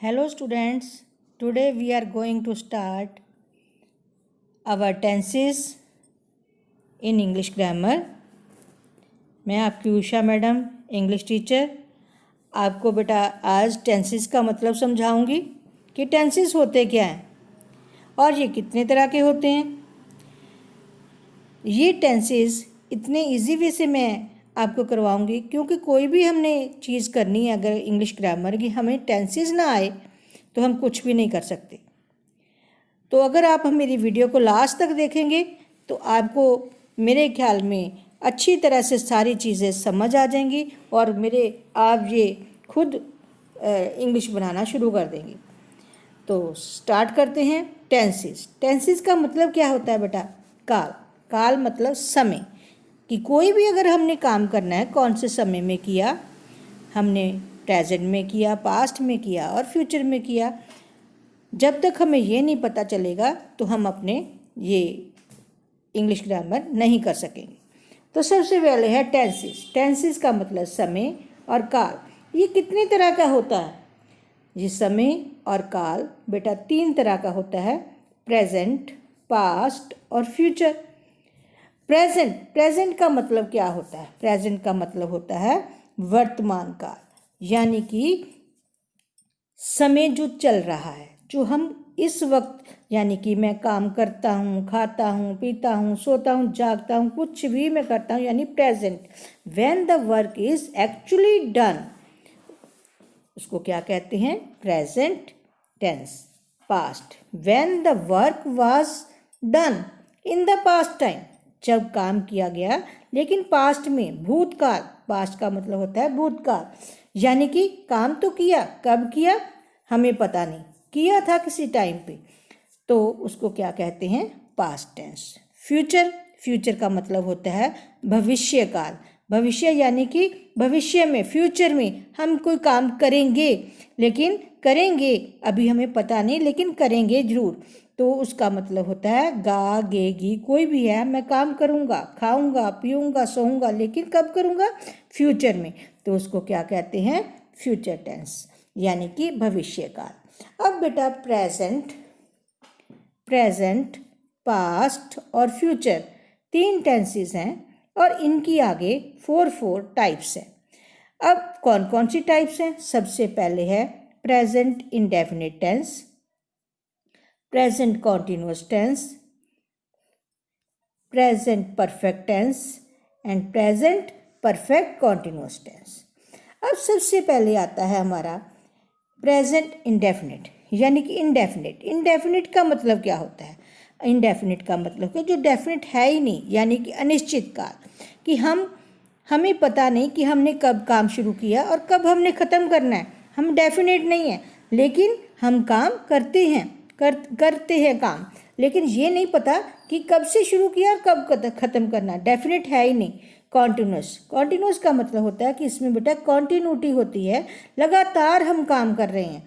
Hello students, today we are going to start our tenses in English grammar. मैं आपकी Usha madam English teacher आपको बेटा आज tenses का मतलब समझाऊंगी कि टेंसेस होते क्या हैं और ये कितने तरह के होते हैं। ये टेंसेस इतने इजी वे से मैं आपको करवाऊंगी क्योंकि कोई भी हमने चीज़ करनी है अगर इंग्लिश ग्रामर की हमें टेंसेस ना आए तो हम कुछ भी नहीं कर सकते। तो अगर आप मेरी वीडियो को लास्ट तक देखेंगे तो आपको मेरे ख्याल में अच्छी तरह से सारी चीज़ें समझ आ जाएंगी और आप ये खुद इंग्लिश बनाना शुरू कर देंगे। तो स्टार्ट करते हैं। टेंसेस का मतलब क्या होता है बेटा? काल मतलब समय, कि कोई भी अगर हमने काम करना है कौन से समय में किया, हमने प्रेजेंट में किया, पास्ट में किया और फ्यूचर में किया। जब तक हमें ये नहीं पता चलेगा तो हम अपने ये इंग्लिश ग्रामर नहीं कर सकेंगे। तो सबसे पहले है टेंसेस का मतलब समय और काल। ये कितनी तरह का होता है? ये समय और काल बेटा 3 तरह का होता है, प्रेजेंट, पास्ट और फ्यूचर। प्रेजेंट का मतलब क्या होता है? प्रेजेंट का मतलब होता है वर्तमान काल, यानी कि समय जो चल रहा है, जो हम इस वक्त, यानी कि मैं काम करता हूँ, खाता हूँ, पीता हूँ, सोता हूँ, जागता हूँ, कुछ भी मैं करता हूँ, यानी present. When the work is actually done, उसको क्या कहते हैं? Present tense. Past, when the work was done in the past time, जब काम किया गया लेकिन पास्ट में, भूतकाल। पास्ट का मतलब होता है भूतकाल, यानी कि काम तो किया, कब किया हमें पता नहीं, किया था किसी टाइम पे, तो उसको क्या कहते हैं? Past tense. फ्यूचर का मतलब होता है भविष्य काल। भविष्य यानी कि भविष्य में, फ्यूचर में हम कोई काम करेंगे, लेकिन करेंगे अभी हमें पता नहीं, लेकिन करेंगे जरूर। तो उसका मतलब होता है गा, गे, गी, कोई भी है, मैं काम करूँगा, खाऊंगा, पीऊँगा, सोऊंगा, लेकिन कब करूँगा? फ्यूचर में। तो उसको क्या कहते हैं? फ्यूचर टेंस, यानी कि भविष्य काल। अब बेटा प्रेजेंट, पास्ट और फ्यूचर 3 टेंसेस हैं और इनकी आगे 4 टाइप्स हैं। अब कौन कौन सी टाइप्स हैं? सबसे पहले है present indefinite tense, present continuous tense, present perfect tense and present perfect continuous tense. अब सबसे पहले आता है हमारा प्रेजेंट इंडेफिनिट, यानी कि इंडेफिनिट। इंडेफिनिट का मतलब क्या होता है? इंडेफिनिट का मतलब कि जो डेफिनिट है ही नहीं, यानी कि अनिश्चित काल, कि हमें पता नहीं कि हमने कब काम शुरू किया और कब हमने ख़त्म करना है। हम डेफिनेट नहीं है, लेकिन हम काम करते हैं काम, लेकिन ये नहीं पता कि कब से शुरू किया और कब ख़त्म करना। डेफिनेट है ही नहीं। कॉन्टिन्यूस का मतलब होता है कि इसमें बेटा कॉन्टिन्यूटी होती है, लगातार हम काम कर रहे हैं।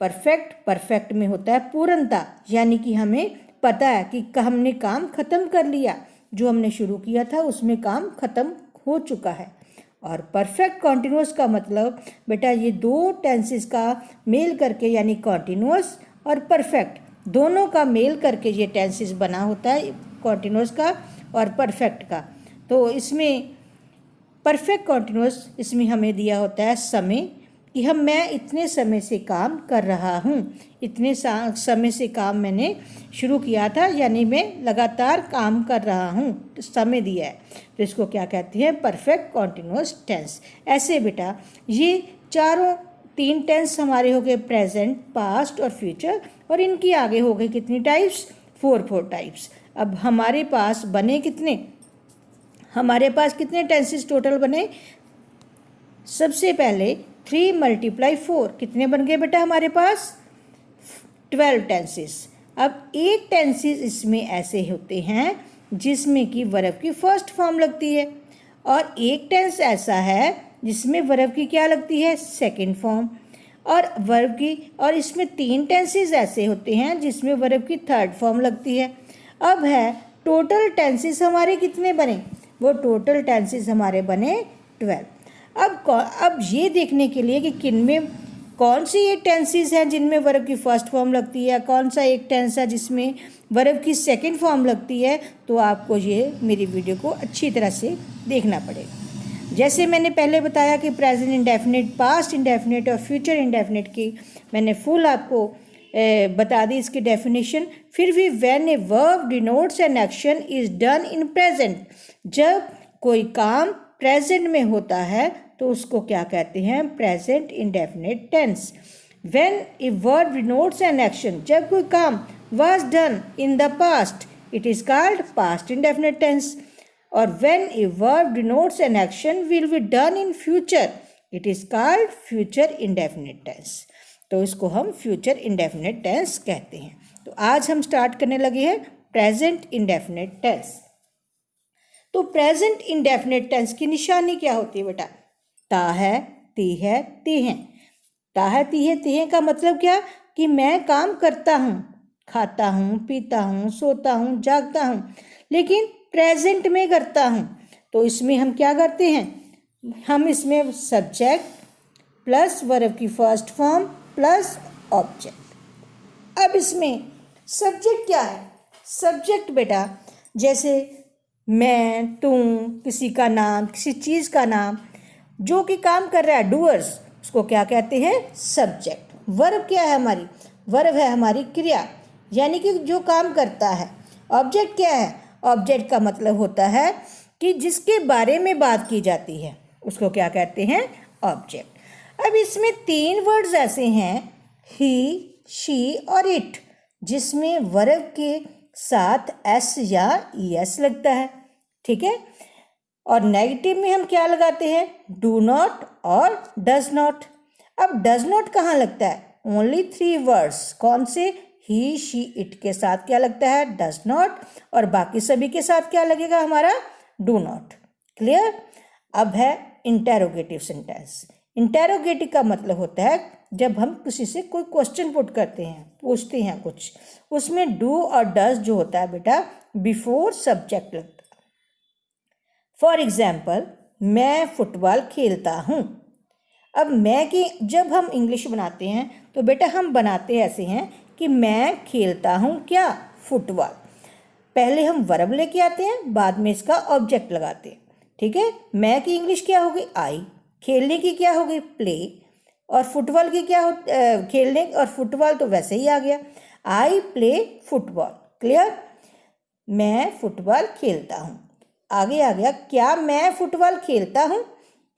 परफेक्ट में होता है पूर्णता, यानी कि हमें पता है कि हमने काम ख़त्म कर लिया, जो हमने शुरू किया था उसमें काम ख़त्म हो चुका है। और परफेक्ट कॉन्टिन्यूस का मतलब बेटा ये 2 टेंसेस का मेल करके, यानी कॉन्टिन्यूस और परफेक्ट दोनों का मेल करके ये टेंसेस बना होता है, कॉन्टिन्यूस का और परफेक्ट का। तो इसमें परफेक्ट कॉन्टिन्यूस, इसमें हमें दिया होता है समय, कि मैं इतने समय से काम कर रहा हूँ, इतने समय से काम मैंने शुरू किया था, यानी मैं लगातार काम कर रहा हूँ, समय दिया है। तो इसको क्या कहते हैं? Perfect continuous tense. ऐसे बेटा ये 3 टेंस हमारे हो गए, प्रेजेंट, पास्ट और फ्यूचर, और इनकी आगे हो गए कितनी टाइप्स? 4 टाइप्स। अब हमारे पास बने कितने? हमारे पास कितने टेंसेस टोटल बने? सबसे पहले 3 × 4 कितने बन गए बेटा हमारे पास? 12 टेंसेस। अब 8 टेंसेस इसमें ऐसे होते हैं जिसमें कि वर्ब की फर्स्ट फॉर्म लगती है, और 1 टेंस ऐसा है जिसमें वर्ब की क्या लगती है? Second form. और इसमें 3 टेंसेस ऐसे होते हैं जिसमें वर्ब की थर्ड फॉर्म लगती है। अब है टोटल टेंसेस हमारे कितने बने? वो टोटल टेंसेस हमारे बने 12। अब ये देखने के लिए कि किन में कौन सी ये टेंसेस हैं जिनमें वर्ब की फर्स्ट फॉर्म लगती है, कौन सा एक टेंस है जिसमें वर्ब की सेकंड फॉर्म लगती है, तो आपको ये मेरी वीडियो को अच्छी तरह से देखना पड़ेगा। जैसे मैंने पहले बताया कि प्रेजेंट इंडेफिनिट, पास्ट इंडेफिनिट और फ्यूचर इंडेफिनिट की मैंने फुल आपको बता दी इसकी डेफिनेशन। फिर भी when a verb denotes an action is done in present, जब कोई काम प्रेजेंट में होता है तो उसको क्या कहते हैं, present indefinite tense. When a verb denotes an action, जब कोई काम was done in the past, it is called past indefinite tense. और when a verb denotes an action will be done in future, it is called future indefinite tense. तो इसको हम future indefinite tense कहते हैं। तो आज हम start करने लगे हैं present indefinite tense। तो present indefinite tense की निशानी क्या होती है बेटा? ता है, ती है, ती हैं। ता है, ती है, ती हैं का मतलब क्या कि मैं काम करता हूँ, खाता हूँ, पीता हूँ, सोता हूँ, जागता हूँ, लेकिन प्रेजेंट में करता हूँ। तो इसमें हम क्या करते हैं, हम इसमें सब्जेक्ट प्लस वर्ब की फर्स्ट फॉर्म प्लस ऑब्जेक्ट। अब इसमें सब्जेक्ट क्या है? सब्जेक्ट बेटा जैसे मैं, तुम, किसी का नाम, किसी चीज़ का नाम, जो कि काम कर रहा है, डूअर्स, उसको क्या कहते हैं, सब्जेक्ट। वर्ब क्या है हमारी? वर्ब है हमारी क्रिया, यानी कि जो काम करता है। ऑब्जेक्ट क्या है? ऑब्जेक्ट का मतलब होता है कि जिसके बारे में बात की जाती है, उसको क्या कहते हैं, ऑब्जेक्ट। अब इसमें 3 वर्ड्स ऐसे हैं, ही, शी और इट, जिसमें वर्ब के साथ एस या ईएस लगता है, ठीक है। और नेगेटिव में हम क्या लगाते हैं, डू नॉट और डज नॉट। अब डज नॉट कहाँ लगता है? ओनली 3 वर्ड्स, कौन से? ही, शी, इट के साथ क्या लगता है, डज नॉट, और बाकी सभी के साथ क्या लगेगा हमारा, डू नॉट। क्लियर? अब है इंटेरोगेटिव सेंटेंस। इंटेरोगेटिव का मतलब होता है जब हम किसी से कोई क्वेश्चन पुट करते हैं, पूछते हैं कुछ, उसमें डू और डज जो होता है बेटा बिफोर सब्जेक्ट लगता है। फॉर एग्जाम्पल, मैं फुटबॉल खेलता हूँ। अब मैं की जब हम इंग्लिश बनाते हैं तो बेटा हम बनाते ऐसे हैं कि मैं खेलता हूँ क्या, फुटबॉल। पहले हम वर्ब लेके आते हैं, बाद में इसका ऑब्जेक्ट लगाते हैं, ठीक है। मैं की इंग्लिश क्या होगी, आई। खेलने की क्या होगी, प्ले। और फुटबॉल की क्या हो, खेलने और फुटबॉल तो वैसे ही आ गया, आई प्ले फुटबॉल। क्लियर? मैं फुटबॉल खेलता हूँ। आगे आ गया, क्या मैं फुटबॉल खेलता हूँ?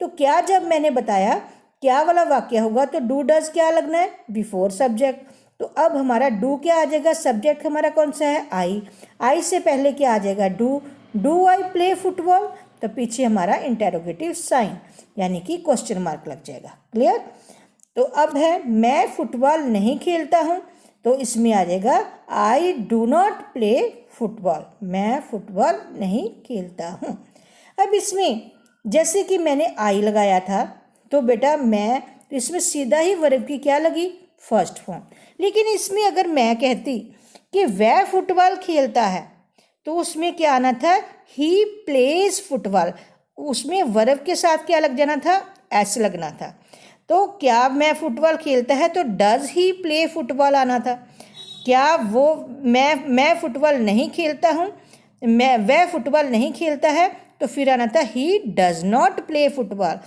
तो क्या जब मैंने बताया क्या वाला वाक्य होगा तो डू डज क्या लगना है, बिफोर सब्जेक्ट। तो अब हमारा डू क्या आ जाएगा, सब्जेक्ट हमारा कौन सा है, आई। आई से पहले क्या आ जाएगा, do. Do I play football, तो पीछे हमारा इंटेरोगेटिव साइन यानी कि क्वेश्चन मार्क लग जाएगा। क्लियर? तो अब है मैं फुटबॉल नहीं खेलता हूँ, तो इसमें आ जाएगा I do not play football, मैं फुटबॉल नहीं खेलता हूँ। अब इसमें जैसे कि मैंने आई लगाया था तो बेटा मैं, तो इसमें सीधा ही वर्ब की क्या लगी, फर्स्ट फॉर्म। लेकिन इसमें अगर मैं कहती कि वह फुटबॉल खेलता है तो उसमें क्या आना था, ही प्लेज फुटबॉल, उसमें वर्ब के साथ क्या लग जाना था, एस लगना था। तो क्या मैं फुटबॉल खेलता है तो डज ही प्ले फुटबॉल आना था। क्या वो मैं फुटबॉल नहीं खेलता हूँ, मैं वह फुटबॉल नहीं खेलता है, तो फिर आना था he does not play football,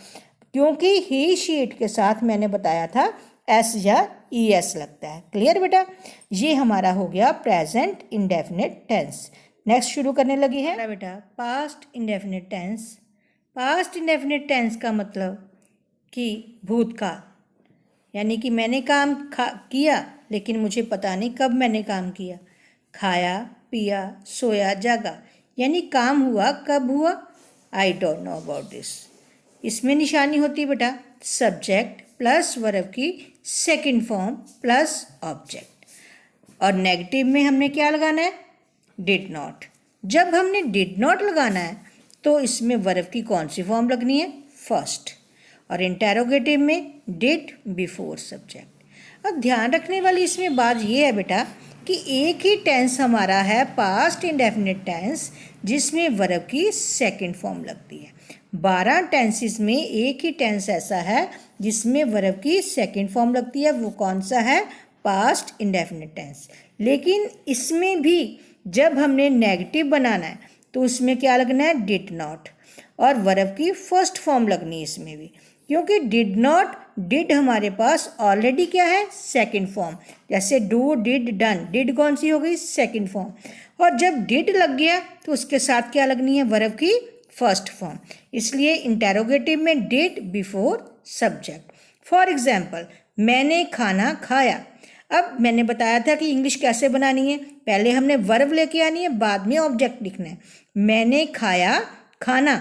क्योंकि ही शीट के साथ मैंने बताया था एस या ई एस लगता है। क्लियर बेटा? ये हमारा हो गया प्रेजेंट इंडेफिनिट टेंस। नेक्स्ट शुरू करने लगी है बेटा past indefinite tense. Past indefinite tense का मतलब कि भूतकाल, यानी कि मैंने काम किया लेकिन मुझे पता नहीं कब मैंने काम किया। खाया, पिया, सोया, जागा, यानी काम हुआ कब हुआ, I don't know about this. इसमें निशानी होती है बेटा सब्जेक्ट प्लस वर्ब की सेकंड फॉर्म प्लस ऑब्जेक्ट। और नेगेटिव में हमने क्या लगाना है, डिड नॉट। जब हमने डिड नॉट लगाना है तो इसमें वर्ब की कौन सी फॉर्म लगनी है, फर्स्ट। और इंटेरोगेटिव में डिड बिफोर सब्जेक्ट। अब ध्यान रखने वाली इसमें बात ये है बेटा कि एक ही टेंस हमारा है पास्ट इंडेफिनिट टेंस जिसमें वर्ब की सेकंड फॉर्म लगती है। 12 टेंसेस में एक ही टेंस ऐसा है जिसमें वर्ब की सेकंड फॉर्म लगती है, वो कौन सा है? Past indefinite tense. लेकिन इसमें भी जब हमने नेगेटिव बनाना है तो उसमें क्या लगना है? डिड नॉट, और वर्ब की फर्स्ट फॉर्म लगनी है इसमें भी, क्योंकि डिड नॉट, डिड हमारे पास ऑलरेडी क्या है? Second form. जैसे डू, डिड, डन, डिड कौन सी हो गई? Second form. और जब डिड लग गया तो उसके साथ क्या लगनी है? वर्ब की फर्स्ट फॉर्म। इसलिए इंटेरोगेटिव में did before subject. For example, मैंने खाना खाया। अब मैंने बताया था कि इंग्लिश कैसे बनानी है, पहले हमने वर्ब लेके आनी है, बाद में ऑब्जेक्ट लिखना है। मैंने खाया खाना,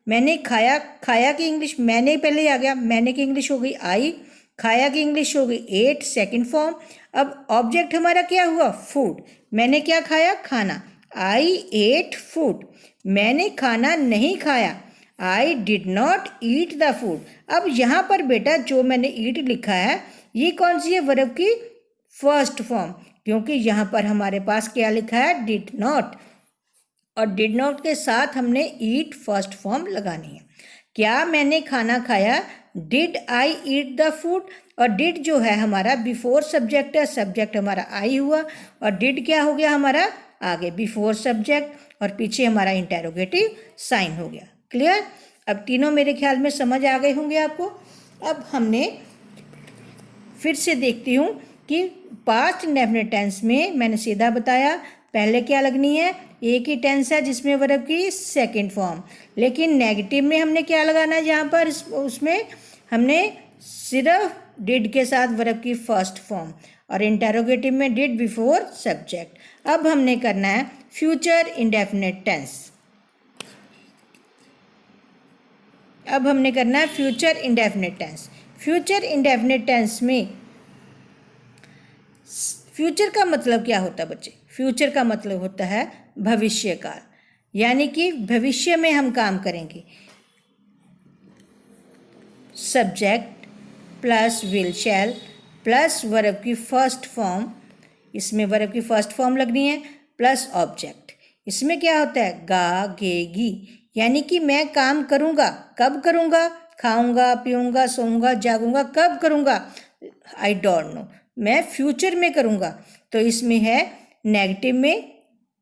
मैंने खाया, खाया की इंग्लिश मैंने पहले आ गया, मैंने की इंग्लिश हो गई आई, खाया की इंग्लिश हो गई एट, सेकंड फॉर्म। अब ऑब्जेक्ट हमारा क्या हुआ? फूड। मैंने क्या खाया? खाना। आई एट फूड। मैंने खाना नहीं खाया, I did not eat the food. अब यहाँ पर बेटा जो मैंने ईट लिखा है ये कौन सी है? वर्ब की फर्स्ट फॉर्म, क्योंकि यहाँ पर हमारे पास क्या लिखा है? डिड नॉट, और डिड नॉट के साथ हमने ईट फर्स्ट फॉर्म लगानी है। क्या मैंने खाना खाया? Did I eat the food. और डिड जो है हमारा बिफोर सब्जेक्ट है, सब्जेक्ट हमारा आई हुआ, और डिड क्या हो गया हमारा? आगे बिफोर सब्जेक्ट, और पीछे हमारा इंटेरोगेटिव साइन हो गया। क्लियर? अब तीनों मेरे ख्याल में समझ आ गए होंगे आपको। अब हमने फिर से देखती हूँ कि पास्ट इंडेफिनिट टेंस में मैंने सीधा बताया पहले क्या लगनी है? एक ही टेंस है जिसमें वर्ब की सेकंड फॉर्म। लेकिन नेगेटिव में हमने क्या लगाना है? यहाँ पर उसमें हमने सिर्फ डिड के साथ वर्ब की फर्स्ट फॉर्म, और इंटेरोगेटिव में डिड बिफोर सब्जेक्ट। अब हमने करना है फ्यूचर इंडेफिनिट टेंस। अब हमने करना है future indefinite tense. Future indefinite tense में फ्यूचर का मतलब क्या होता है बच्चे? फ्यूचर का मतलब होता है भविष्य काल, यानी कि भविष्य में हम काम करेंगे। Subject plus will shell plus verb की फर्स्ट फॉर्म, इसमें वर्ब की फर्स्ट फॉर्म लगनी है, प्लस ऑब्जेक्ट। इसमें क्या होता है? गा गे गी, यानी कि मैं काम करूँगा। कब करूँगा? खाऊंगा, पीऊँगा, सोऊंगा, जागूंगा। कब करूँगा? आई डोंट नो, मैं फ्यूचर में करूँगा। तो इसमें है नेगेटिव में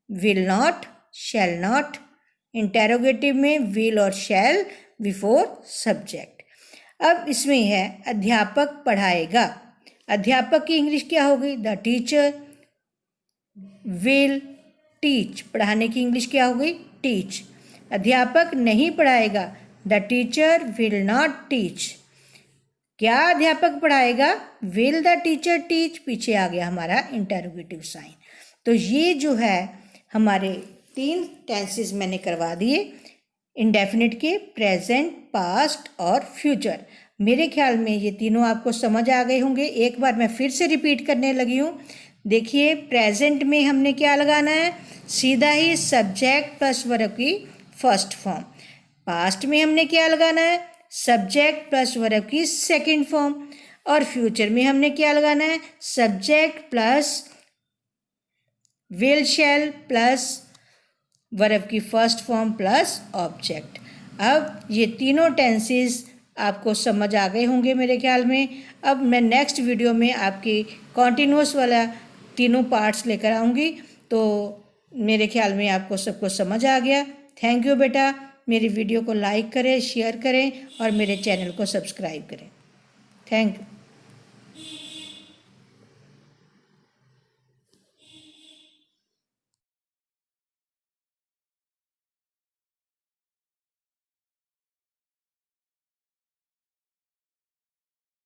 will not, shall not, interrogative में विल और शैल बिफोर सब्जेक्ट। अब इसमें है अध्यापक पढ़ाएगा। अध्यापक की इंग्लिश क्या होगी? The teacher will teach. पढ़ाने की इंग्लिश क्या होगी? टीच। अध्यापक नहीं पढ़ाएगा, the teacher will not teach. क्या अध्यापक पढ़ाएगा? Will the teacher teach. पीछे आ गया हमारा इंटेरोगेटिव साइन। तो ये जो है हमारे 3 टेंसेस मैंने करवा दिए इंडेफिनिट के, प्रेजेंट, पास्ट और फ्यूचर। मेरे ख्याल में ये तीनों आपको समझ आ गए होंगे। एक बार मैं फिर से रिपीट करने लगी हूँ। देखिए, प्रेजेंट में हमने क्या लगाना है? सीधा ही सब्जेक्ट प्लस वर्ब की फर्स्ट फॉर्म। पास्ट में हमने क्या लगाना है? सब्जेक्ट प्लस वर्ब की सेकंड फॉर्म। और फ्यूचर में हमने क्या लगाना है? Subject plus will shell plus verb की फर्स्ट फॉर्म प्लस ऑब्जेक्ट। अब ये तीनों टेंसेस आपको समझ आ गए होंगे मेरे ख्याल में। अब मैं नेक्स्ट वीडियो में आपकी कॉन्टिन्यूस वाला तीनों पार्ट्स लेकर आऊँगी, तो मेरे ख्याल में आपको सबको समझ आ गया। थैंक यू बेटा। मेरी वीडियो को लाइक करें, शेयर करें और मेरे चैनल को सब्सक्राइब करें। Thank you.